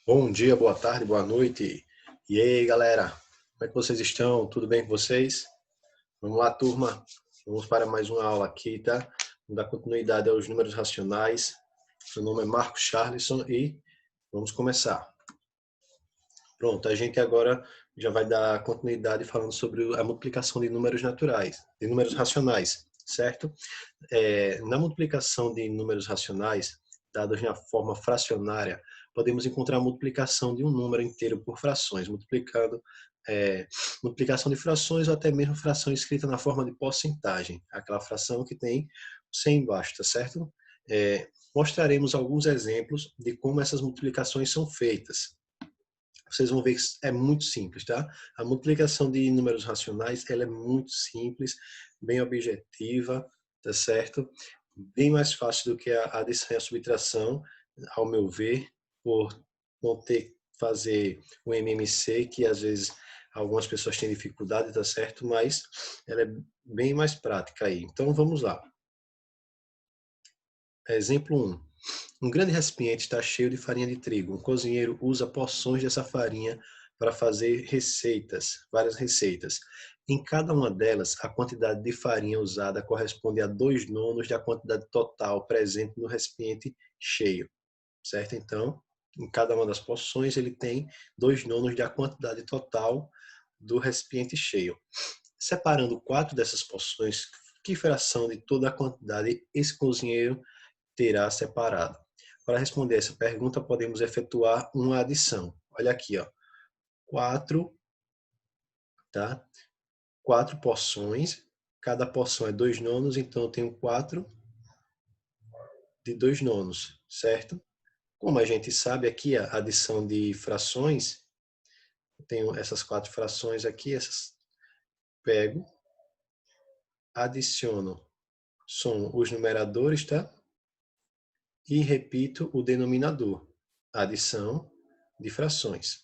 Bom dia, boa tarde, boa noite. E aí, galera? Como é que vocês estão? Tudo bem com vocês? Vamos lá, turma. Vamos para mais uma aula aqui, tá? Vamos dar continuidade aos números racionais. Meu nome é Marcos Charleston e vamos começar. Pronto, a gente agora já vai dar continuidade falando sobre a multiplicação de números naturais, de números racionais, certo? Na multiplicação de números racionais, dados na forma fracionária, podemos encontrar a multiplicação de um número inteiro por frações, multiplicação de frações ou até mesmo fração escrita na forma de porcentagem, aquela fração que tem 100 embaixo, tá certo? Mostraremos alguns exemplos de como essas multiplicações são feitas. Vocês vão ver que é muito simples, tá? A multiplicação de números racionais, ela é muito simples, bem objetiva, tá certo? Bem mais fácil do que a adição e a subtração, ao meu ver, por não ter que fazer o MMC, que às vezes algumas pessoas têm dificuldade, tá certo? Mas ela é bem mais prática aí. Então vamos lá. Exemplo 1. Um grande recipiente está cheio de farinha de trigo. Um cozinheiro usa porções dessa farinha para fazer receitas, várias receitas. Em cada uma delas, a quantidade de farinha usada corresponde a 2/9 da quantidade total presente no recipiente cheio, certo? Então, em cada uma das porções, ele tem 2/9 da quantidade total do recipiente cheio. Separando 4 dessas porções, que fração de toda a quantidade esse cozinheiro terá separado? Para responder essa pergunta, podemos efetuar uma adição. Olha aqui, ó. 4, tá? 4 porções. Cada porção é 2/9, então eu tenho 4 de 2/9, certo? Como a gente sabe aqui, a adição de frações, eu tenho essas 4 frações aqui, pego, adiciono, são os numeradores, tá? E repito o denominador, adição de frações.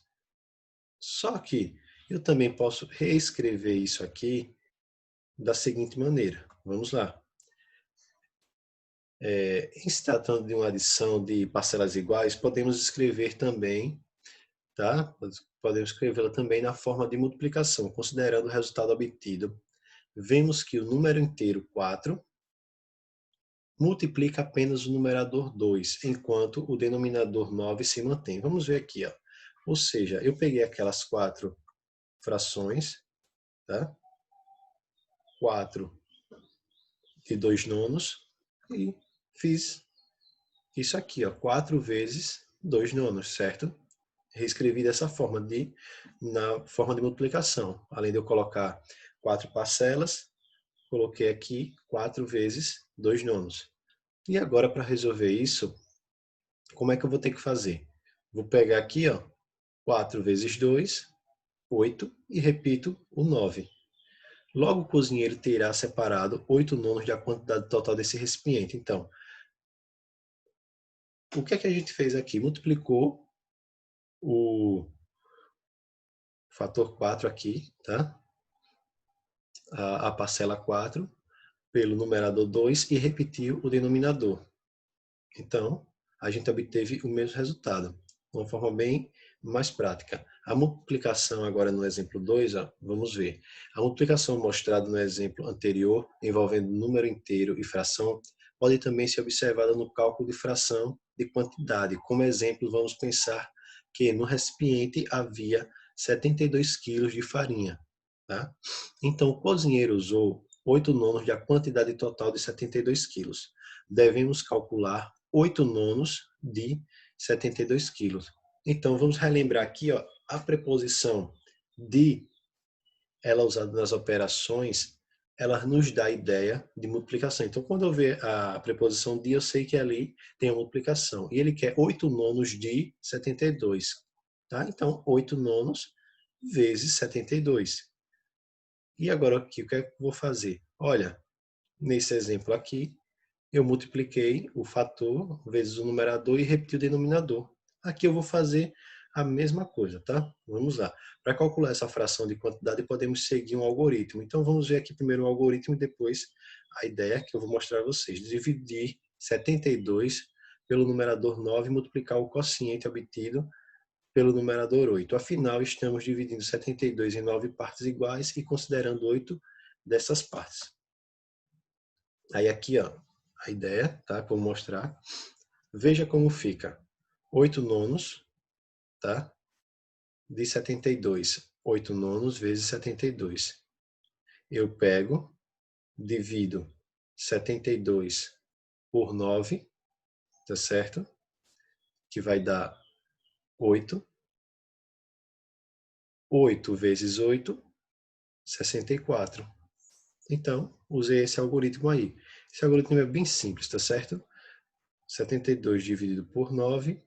Só que eu também posso reescrever isso aqui da seguinte maneira. Vamos lá. Em se tratando de uma adição de parcelas iguais, podemos escrever também, tá? Podemos escrevê-la também na forma de multiplicação, considerando o resultado obtido. Vemos que o número inteiro 4 multiplica apenas o numerador 2, enquanto o denominador 9 se mantém. Vamos ver aqui, ó. Ou seja, eu peguei aquelas 4 frações, tá? 4 de 2/9 e fiz isso aqui, ó, 4 vezes 2/9, certo? Reescrevi dessa forma, na forma de multiplicação. Além de eu colocar 4 parcelas, coloquei aqui 4 vezes 2/9. E agora, para resolver isso, como é que eu vou ter que fazer? Vou pegar aqui, ó, 4 vezes 2, 8, e repito o 9. Logo, o cozinheiro terá separado 8/9 da quantidade total desse recipiente. Então, o que é que a gente fez aqui? Multiplicou o fator 4 aqui, tá? A parcela 4 pelo numerador 2 e repetiu o denominador. Então, a gente obteve o mesmo resultado, de uma forma bem mais prática. A multiplicação agora no exemplo 2, ó, vamos ver. A multiplicação mostrada no exemplo anterior, envolvendo número inteiro e fração, pode também ser observada no cálculo de fração de quantidade. Como exemplo, vamos pensar que no recipiente havia 72 quilos de farinha. Tá? Então, o cozinheiro usou 8/9 da quantidade total de 72 quilos. Devemos calcular 8/9 de 72 quilos. Então, vamos relembrar aqui, ó, a preposição de, ela usada nas operações, ela nos dá a ideia de multiplicação. Então, quando eu ver a preposição de, eu sei que ali tem a multiplicação. E ele quer 8/9 de 72. Tá? Então, 8/9 vezes 72. E agora aqui, o que é que eu vou fazer? Olha, nesse exemplo aqui, eu multipliquei o fator vezes o numerador e repeti o denominador. Aqui eu vou fazer a mesma coisa, tá? Vamos lá. Para calcular essa fração de quantidade, podemos seguir um algoritmo. Então, vamos ver aqui primeiro o algoritmo e depois a ideia que eu vou mostrar a vocês. Dividir 72 pelo numerador 9 e multiplicar o quociente obtido pelo numerador 8. Afinal, estamos dividindo 72 em 9 partes iguais e considerando 8 dessas partes. Aí aqui, ó, a ideia, tá? Vou mostrar. Veja como fica. 8 nonos, tá? De 72. 8 nonos vezes 72. Eu pego, divido 72 por 9, tá certo? Que vai dar 8. 8 vezes 8, 64. Então, usei esse algoritmo aí. Esse algoritmo é bem simples, tá certo? 72 dividido por 9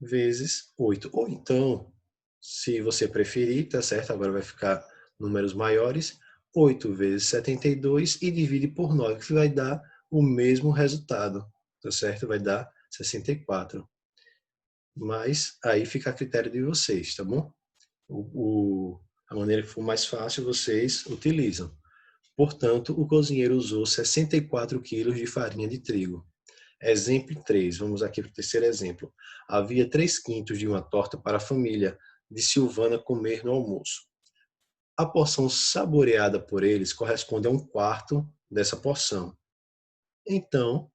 vezes 8. Ou então, se você preferir, tá certo? Agora vai ficar números maiores. 8 vezes 72 e divide por 9, que vai dar o mesmo resultado, tá certo? Vai dar 64. Mas aí fica a critério de vocês, tá bom? A maneira que for mais fácil, vocês utilizam. Portanto, o cozinheiro usou 64 quilos de farinha de trigo. Exemplo 3, vamos aqui para o terceiro exemplo. Havia 3/5 de uma torta para a família de Silvana comer no almoço. A porção saboreada por eles corresponde a 1/4 dessa porção. Então,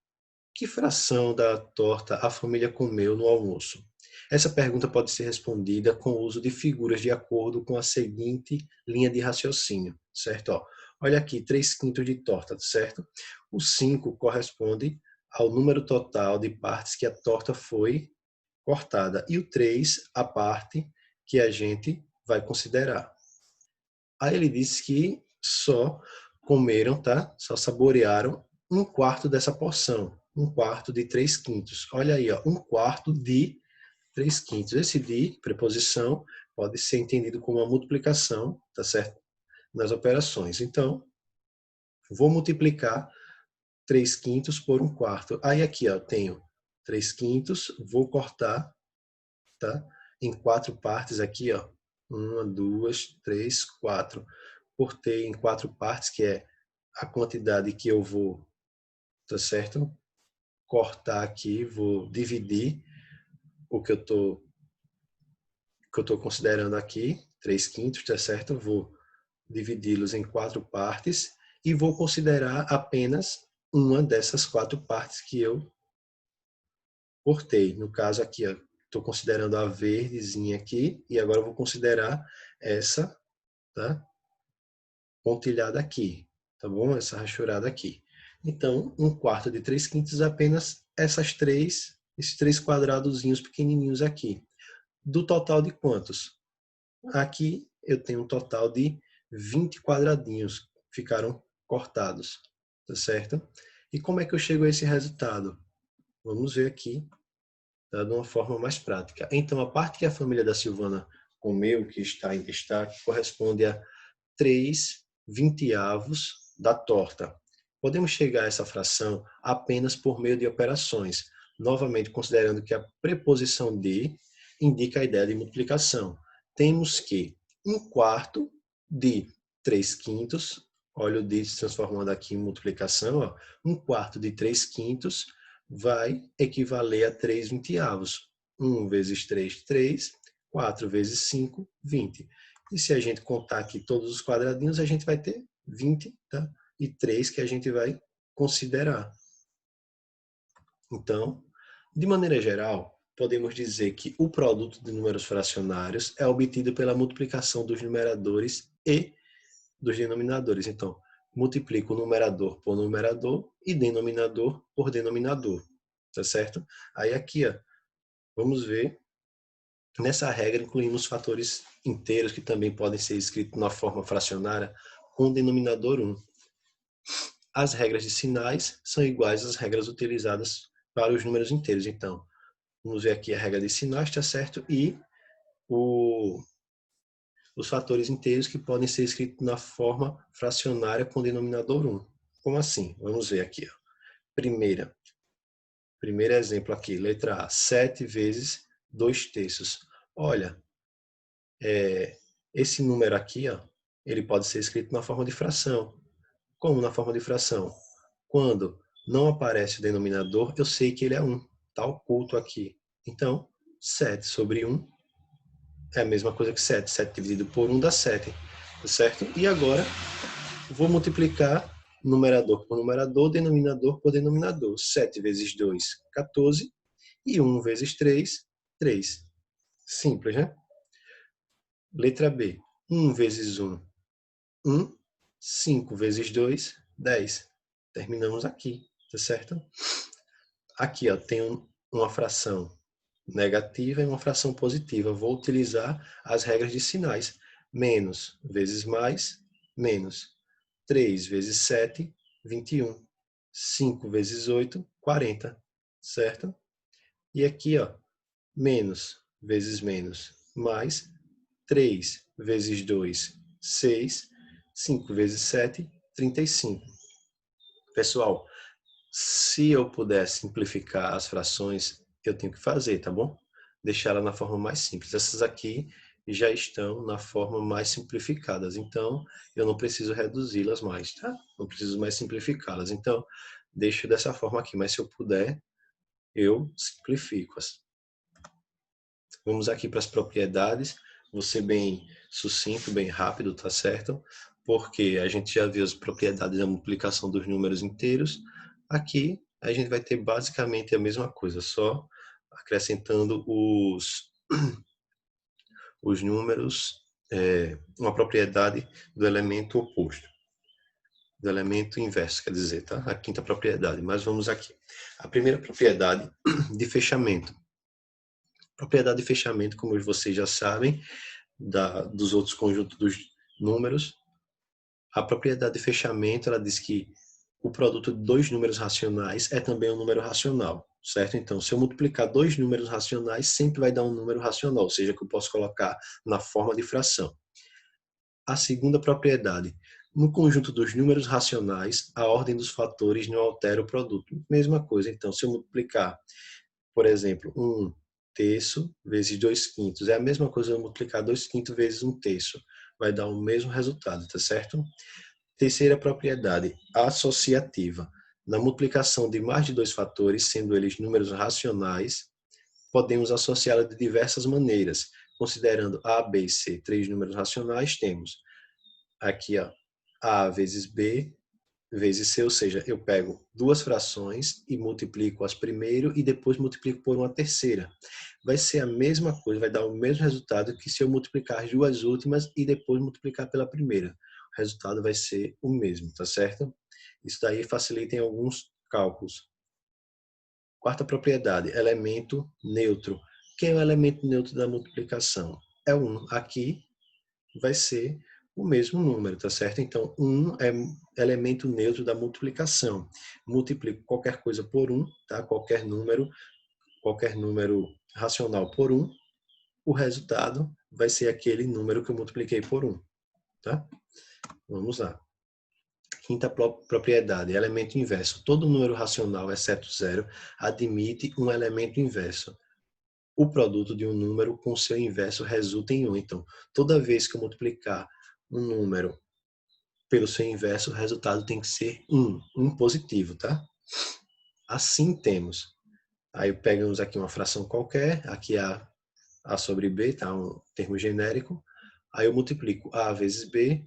que fração da torta a família comeu no almoço? Essa pergunta pode ser respondida com o uso de figuras de acordo com a seguinte linha de raciocínio, certo? Ó, olha aqui, 3/5 de torta, certo? O 5 corresponde ao número total de partes que a torta foi cortada e o 3 a parte que a gente vai considerar. Aí ele disse que só comeram, tá? Só saborearam 1/4 dessa porção. 1/4 de 3/5. Olha aí, ó, 1/4 de 3/5. Esse de, preposição, pode ser entendido como uma multiplicação, tá certo? Nas operações. Então, vou multiplicar 3/5 por 1/4. Aí aqui, ó, tenho 3/5, vou cortar, tá? Em 4 partes aqui, ó. 1, 2, 3, 4. Cortei em 4 partes, que é a quantidade que eu vou, tá certo? Cortar aqui, vou dividir o que eu tô considerando aqui, 3/5, tá certo? Vou dividi-los em 4 partes e vou considerar apenas uma dessas 4 partes que eu cortei. No caso aqui, estou considerando a verdezinha aqui e agora eu vou considerar essa, tá? Pontilhada aqui, tá bom? Essa rachurada aqui. Então, 1/4 de 3/5 é apenas esses 3 quadradozinhos pequenininhos aqui. Do total de quantos? Aqui eu tenho um total de 20 quadradinhos que ficaram cortados, tá certo? E como é que eu chego a esse resultado? Vamos ver aqui, tá, de uma forma mais prática. Então, a parte que a família da Silvana comeu, que está em destaque, corresponde a 3/20 da torta. Podemos chegar a essa fração apenas por meio de operações, novamente considerando que a preposição de indica a ideia de multiplicação. Temos que 1/4 de 3/5, olha o de se transformando aqui em multiplicação, ó, 1/4 de 3/5 vai equivaler a 3/20. 1 vezes 3, 3. 4 vezes 5, 20. E se a gente contar aqui todos os quadradinhos, a gente vai ter 20, tá? E 3 que a gente vai considerar. Então, de maneira geral, podemos dizer que o produto de números fracionários é obtido pela multiplicação dos numeradores e dos denominadores. Então, multiplico o numerador por numerador e denominador por denominador, tá certo? Aí aqui, ó, vamos ver. Nessa regra, incluímos fatores inteiros que também podem ser escritos na forma fracionária com o denominador 1. As regras de sinais são iguais às regras utilizadas para os números inteiros. Então, vamos ver aqui a regra de sinais, está certo? E os fatores inteiros que podem ser escritos na forma fracionária com denominador 1. Como assim? Vamos ver aqui. Ó. Primeiro exemplo aqui, letra A, 7 vezes 2/3. Olha, esse número aqui, ó, ele pode ser escrito na forma de fração. Como na forma de fração? Quando não aparece o denominador, eu sei que ele é 1. Está oculto aqui. Então, 7 sobre 1 é a mesma coisa que 7. 7 dividido por 1 dá 7, tá certo? E agora, vou multiplicar numerador por numerador, denominador por denominador. 7 vezes 2, 14. E 1 vezes 3, 3. Simples, né? Letra B. 1 vezes 1, 1. 5 vezes 2, 10. Terminamos aqui, tá certo? Aqui, ó, tem uma fração negativa e uma fração positiva. Vou utilizar as regras de sinais. Menos vezes mais, menos. 3 vezes 7, 21. 5 vezes 8, 40. Certo? E aqui, ó, menos vezes menos, mais. 3 vezes 2, 6. 5 vezes 7, 35. Pessoal, se eu puder simplificar as frações, eu tenho que fazer, tá bom? Deixar ela na forma mais simples. Essas aqui já estão na forma mais simplificadas, então eu não preciso reduzi-las mais, tá? Não preciso mais simplificá-las. Então, deixo dessa forma aqui, mas se eu puder, eu simplifico-as. Vamos aqui para as propriedades. Vou ser bem sucinto, bem rápido, tá certo? Porque a gente já viu as propriedades da multiplicação dos números inteiros. Aqui a gente vai ter basicamente a mesma coisa, só acrescentando os números, uma propriedade do elemento oposto, do elemento inverso, quer dizer, tá? A quinta propriedade. Mas vamos aqui. A primeira propriedade de fechamento. Propriedade de fechamento, como vocês já sabem, dos outros conjuntos dos números. A propriedade de fechamento, ela diz que o produto de dois números racionais é também um número racional, certo? Então, se eu multiplicar dois números racionais, sempre vai dar um número racional, ou seja, que eu posso colocar na forma de fração. A segunda propriedade, no conjunto dos números racionais, a ordem dos fatores não altera o produto. Mesma coisa, então, se eu multiplicar, por exemplo, 1/3 vezes 2/5, é a mesma coisa eu multiplicar 2/5 vezes 1/3. Vai dar o mesmo resultado, tá certo? Terceira propriedade, associativa. Na multiplicação de mais de dois fatores, sendo eles números racionais, podemos associá-la de diversas maneiras. Considerando A, B e C, três números racionais, temos aqui, ó, A vezes B vezes C, ou seja, eu pego duas frações e multiplico as primeiro e depois multiplico por uma terceira. Vai ser a mesma coisa, vai dar o mesmo resultado que se eu multiplicar as duas últimas e depois multiplicar pela primeira. O resultado vai ser o mesmo, tá certo? Isso daí facilita em alguns cálculos. Quarta propriedade, elemento neutro. Quem é o elemento neutro da multiplicação? É 1. Aqui vai ser o mesmo número, tá certo? Então, 1 é elemento neutro da multiplicação. Multiplico qualquer coisa por 1, tá? Qualquer número racional por 1, o resultado vai ser aquele número que eu multipliquei por 1, tá? Vamos lá. Quinta propriedade, elemento inverso. Todo número racional, exceto zero, admite um elemento inverso. O produto de um número com seu inverso resulta em 1. Então, toda vez que eu multiplicar um número pelo seu inverso, o resultado tem que ser 1 positivo, tá? Assim temos. Aí pegamos aqui uma fração qualquer, aqui A sobre B, tá? Um termo genérico. Aí eu multiplico A vezes B,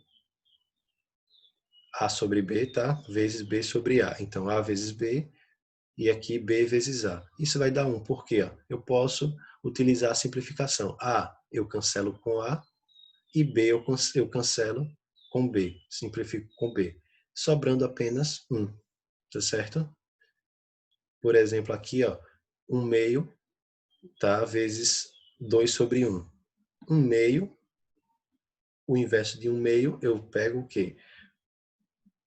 A sobre B, tá? Vezes B sobre A. Então, A vezes B e aqui B vezes A. Isso vai dar 1, por quê? Eu posso utilizar a simplificação. A eu cancelo com A e B eu cancelo com B. Simplifico com B. Sobrando apenas 1, tá certo? Por exemplo, aqui, ó, 1/2, tá? Vezes 2 sobre 1. 1/2, o inverso de 1/2, eu pego o quê?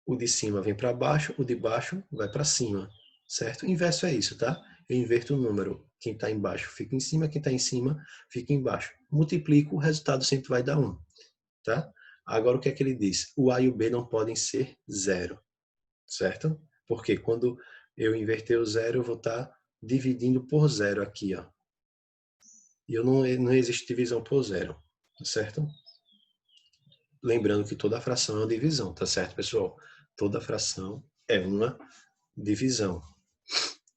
O de cima vem para baixo, o de baixo vai para cima, certo? O inverso é isso, tá? Eu inverto o número. Quem está embaixo fica em cima, quem está em cima fica embaixo. Multiplico, o resultado sempre vai dar 1, tá? Agora, o que é que ele diz? O A e o B não podem ser zero, certo? Porque quando eu inverter o zero, eu vou estar dividindo por zero aqui, ó. E não existe divisão por zero, tá certo? Lembrando que toda fração é uma divisão, tá certo, pessoal? Toda fração é uma divisão.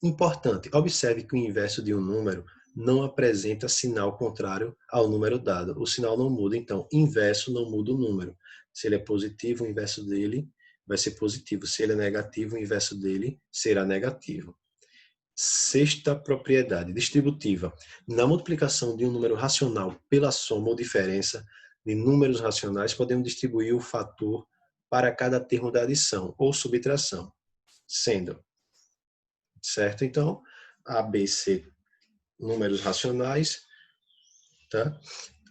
Importante, observe que o inverso de um número não apresenta sinal contrário ao número dado. O sinal não muda, então, inverso não muda o número. Se ele é positivo, o inverso dele vai ser positivo. Se ele é negativo, o inverso dele será negativo. Sexta propriedade, distributiva. Na multiplicação de um número racional pela soma ou diferença de números racionais, podemos distribuir o fator para cada termo da adição ou subtração, sendo, certo? Então, A, B, C, números racionais, tá?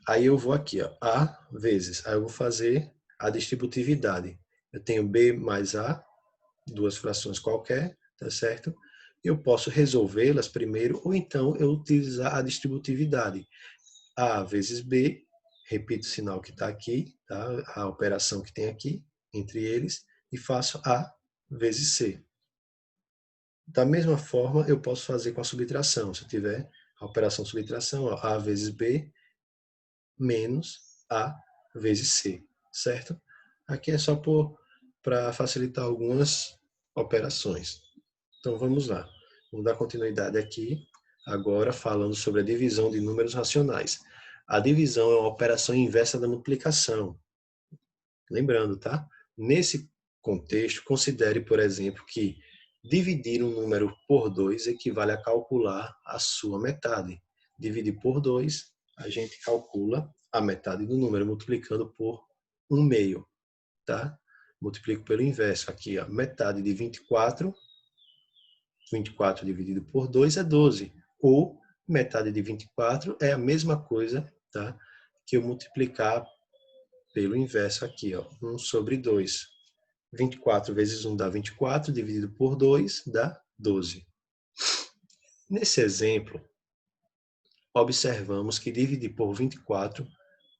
Aí eu vou aqui, ó, A vezes, aí eu vou fazer a distributividade. Eu tenho B mais A, duas frações qualquer, tá certo? Eu posso resolvê-las primeiro, ou então eu utilizar a distributividade. A vezes B, repito o sinal que está aqui, tá? A operação que tem aqui, entre eles, e faço A vezes C. Da mesma forma, eu posso fazer com a subtração. Se eu tiver a operação subtração, ó, A vezes B menos A vezes C, certo? Aqui é só para facilitar algumas operações. Então vamos lá. Vamos dar continuidade aqui, agora falando sobre a divisão de números racionais. A divisão é uma operação inversa da multiplicação. Lembrando, tá? Nesse contexto, considere, por exemplo, que dividir um número por 2 equivale a calcular a sua metade. Dividir por 2, a gente calcula a metade do número, multiplicando por 1/2, tá? Multiplico pelo inverso aqui, ó, metade de 24 dividido por 2 é 12. Ou metade de 24 é a mesma coisa, tá? Que eu multiplicar pelo inverso aqui, ó, 1 sobre 2. 24 vezes 1 dá 24, dividido por 2 dá 12. Nesse exemplo, observamos que dividir por 24,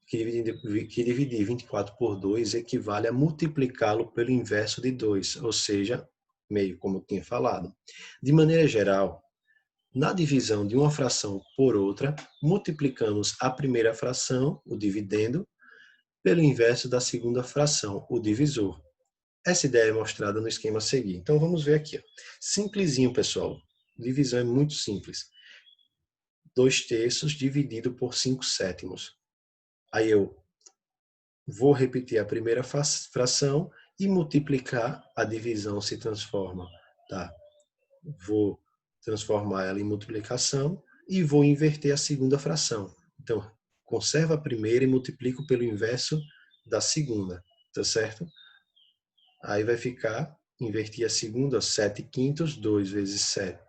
que dividir 24 por 2 equivale a multiplicá-lo pelo inverso de 2, ou seja, meio, como eu tinha falado. De maneira geral, na divisão de uma fração por outra, multiplicamos a primeira fração, o dividendo, pelo inverso da segunda fração, o divisor. Essa ideia é mostrada no esquema a seguir. Então vamos ver aqui. Ó. Simplesinho, pessoal. Divisão é muito simples. 2/3 dividido por 5/7. Aí eu vou repetir a primeira fração e multiplicar, a divisão se transforma, tá? Vou transformar ela em multiplicação e vou inverter a segunda fração. Então, conservo a primeira e multiplico pelo inverso da segunda, tá certo? Aí vai ficar, invertir a segunda, 7/5, 2 vezes 7,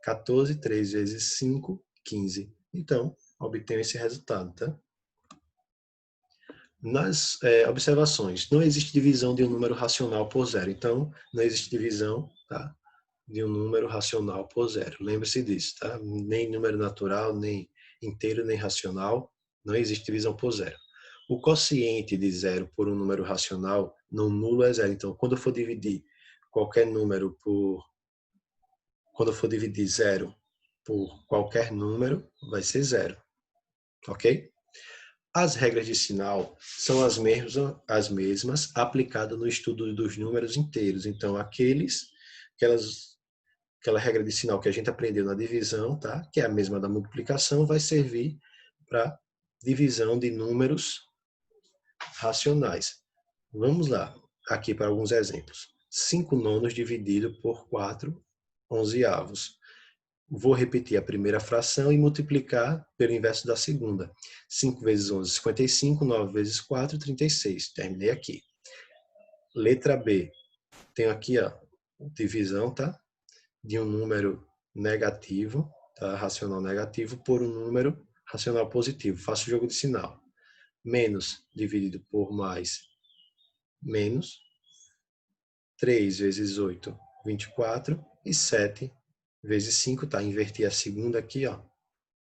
14, 3 vezes 5, 15. Então, obtenho esse resultado, tá? Nas observações, não existe divisão de um número racional por zero. Então, não existe divisão, tá, de um número racional por zero. Lembre-se disso, tá? Nem número natural, nem inteiro, nem racional. Não existe divisão por zero. O quociente de zero por um número racional, não nulo, é zero. Então, quando eu for dividir qualquer número por... Quando eu for dividir zero por qualquer número, vai ser zero. Ok? As regras de sinal são as mesmas aplicadas no estudo dos números inteiros. Então, aquela regra de sinal que a gente aprendeu na divisão, tá? Que é a mesma da multiplicação, vai servir para divisão de números racionais. Vamos lá, aqui para alguns exemplos. 5/9 dividido por 4/11. Vou repetir a primeira fração e multiplicar pelo inverso da segunda. 5 vezes 11, 55. 9 vezes 4, 36. Terminei aqui. Letra B. Tenho aqui a divisão, tá? De um número negativo, tá? Racional negativo, por um número racional positivo. Faço o jogo de sinal. Menos dividido por mais, menos. 3 vezes 8, 24. E 7 vezes 5, tá? Inverti a segunda aqui, ó.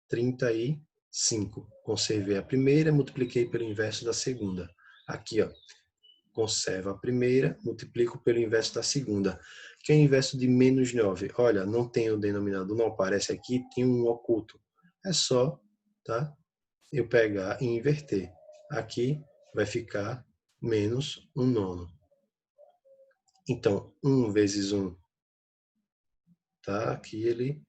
35. Conservei a primeira, multipliquei pelo inverso da segunda. Aqui, ó. Conservo a primeira, multiplico pelo inverso da segunda. Que é o inverso de menos 9. Olha, não tem o denominador, não aparece aqui, tem um oculto. É só, tá? Eu pegar e inverter. Aqui vai ficar menos 1/9. Então, 1 vezes 1, tá? Aqui ele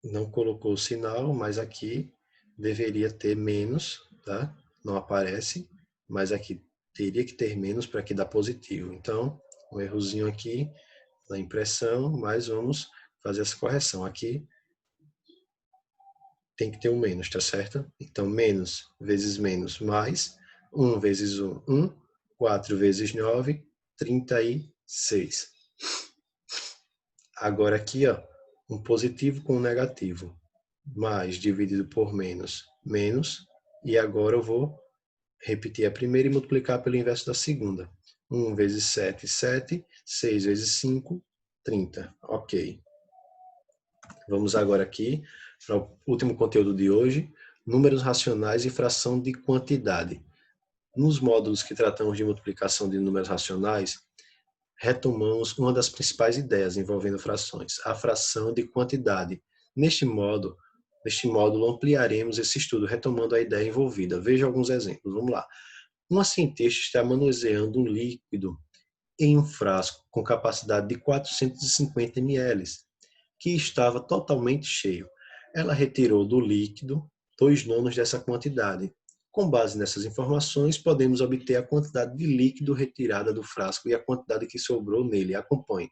não colocou o sinal, mas aqui deveria ter menos, tá? Não aparece, mas aqui teria que ter menos para que dá positivo. Então, um errozinho aqui na impressão, mas vamos fazer essa correção. Aqui tem que ter um menos, tá certo? Então, menos vezes menos mais 1 vezes 1, 1, 4 vezes 9, 36. Agora aqui, ó, um positivo com um negativo. Mais dividido por menos, menos. E agora eu vou repetir a primeira e multiplicar pelo inverso da segunda. 1 vezes 7, 7. 6 vezes 5, 30. Ok. Vamos agora aqui para o último conteúdo de hoje, números racionais e fração de quantidade. Nos módulos que tratamos de multiplicação de números racionais, retomamos uma das principais ideias envolvendo frações, a fração de quantidade. Neste módulo ampliaremos esse estudo retomando a ideia envolvida. Veja alguns exemplos. Vamos lá. Uma cientista está manuseando um líquido em um frasco com capacidade de 450 ml, que estava totalmente cheio. Ela retirou do líquido 2/9 dessa quantidade. Com base nessas informações, podemos obter a quantidade de líquido retirada do frasco e a quantidade que sobrou nele. Acompanhe.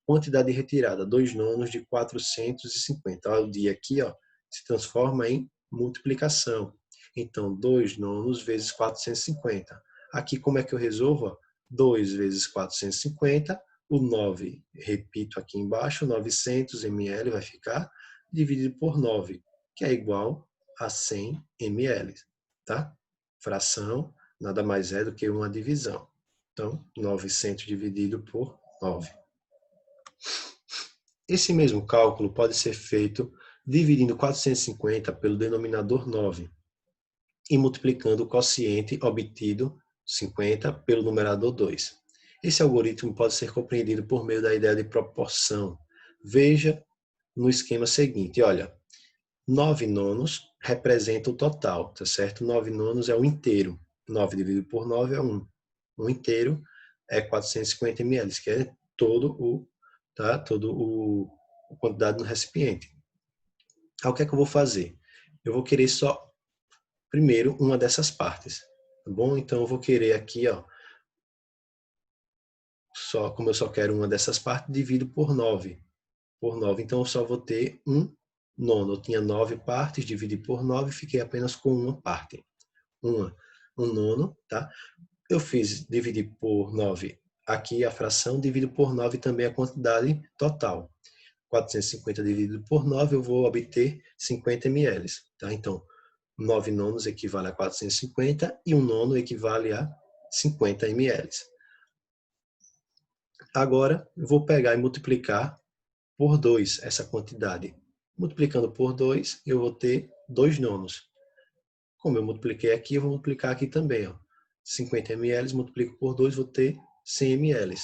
Quantidade retirada, 2/9 de 450. Olha o dia aqui, ó, se transforma em multiplicação. Então, 2/9 vezes 450. Aqui, como é que eu resolvo? 2 vezes 450, o 9, repito aqui embaixo, 900 ml vai ficar dividido por 9, que é igual a 100 ml, tá? Fração nada mais é do que uma divisão. Então, 900 dividido por 9. Esse mesmo cálculo pode ser feito dividindo 450 pelo denominador 9 e multiplicando o quociente obtido, 50, pelo numerador 2. Esse algoritmo pode ser compreendido por meio da ideia de proporção. Veja no esquema seguinte, olha, 9/9 representa o total, tá certo? 9/9 é o inteiro. 9 dividido por 9 é 1. O inteiro é 450 ml, que é a quantidade no recipiente. Aí o que é que eu vou fazer? Eu vou querer só, primeiro, uma dessas partes, tá bom? Então eu vou querer aqui, ó, como eu só quero uma dessas partes, divido por 9. Por 9, então eu só vou ter 1/9. Eu tinha 9 partes, dividi por 9, fiquei apenas com uma parte. 1/9, tá? Eu fiz dividir por 9 aqui a fração, divido por 9 também a quantidade total. 450 dividido por 9, eu vou obter 50 ml. Tá? Então, 9/9 equivale a 450 e 1/9 equivale a 50 ml. Agora, eu vou pegar e multiplicar por 2 essa quantidade. Multiplicando por 2, eu vou ter 2/9. Como eu multipliquei aqui, eu vou multiplicar aqui também. Ó. 50 ml, multiplico por 2, vou ter 100 ml.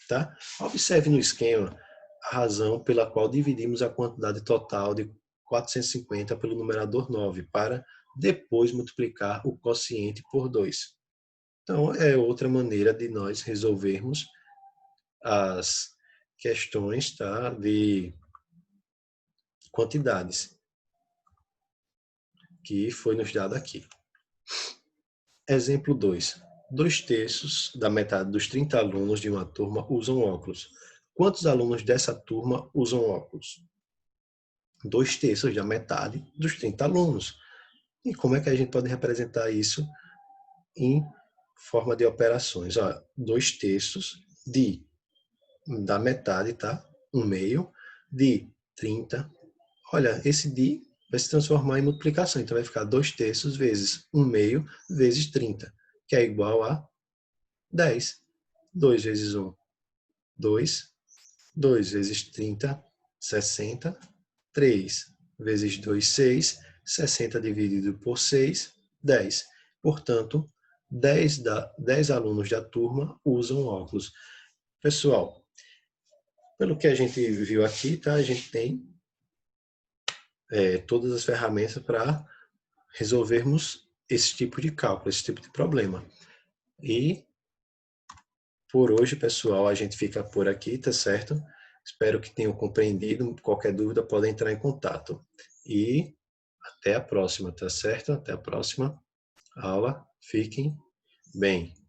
Tá? Observe no esquema a razão pela qual dividimos a quantidade total de 450 pelo numerador 9, para depois multiplicar o quociente por 2. Então, é outra maneira de nós resolvermos as questões, tá, de quantidades que foi nos dado aqui. Exemplo 2. 2/3 da metade dos 30 alunos de uma turma usam óculos. Quantos alunos dessa turma usam óculos? 2/3 da metade dos 30 alunos. E como é que a gente pode representar isso em forma de operações? 2/3 da metade, tá? 1/2 de 30. Olha, esse de vai se transformar em multiplicação. Então vai ficar 2/3 vezes 1/2 vezes 30, que é igual a 10. 2 vezes 1, 2. 2 vezes 30, 60. 3 vezes 2, 6. 60 dividido por 6, 10. Portanto, 10 alunos da turma usam óculos. Pessoal, pelo que a gente viu aqui, tá? A gente tem todas as ferramentas para resolvermos esse tipo de cálculo, esse tipo de problema. E por hoje, pessoal, a gente fica por aqui, tá certo? Espero que tenham compreendido. Qualquer dúvida, podem entrar em contato. E até a próxima, tá certo? Até a próxima aula. Fiquem bem.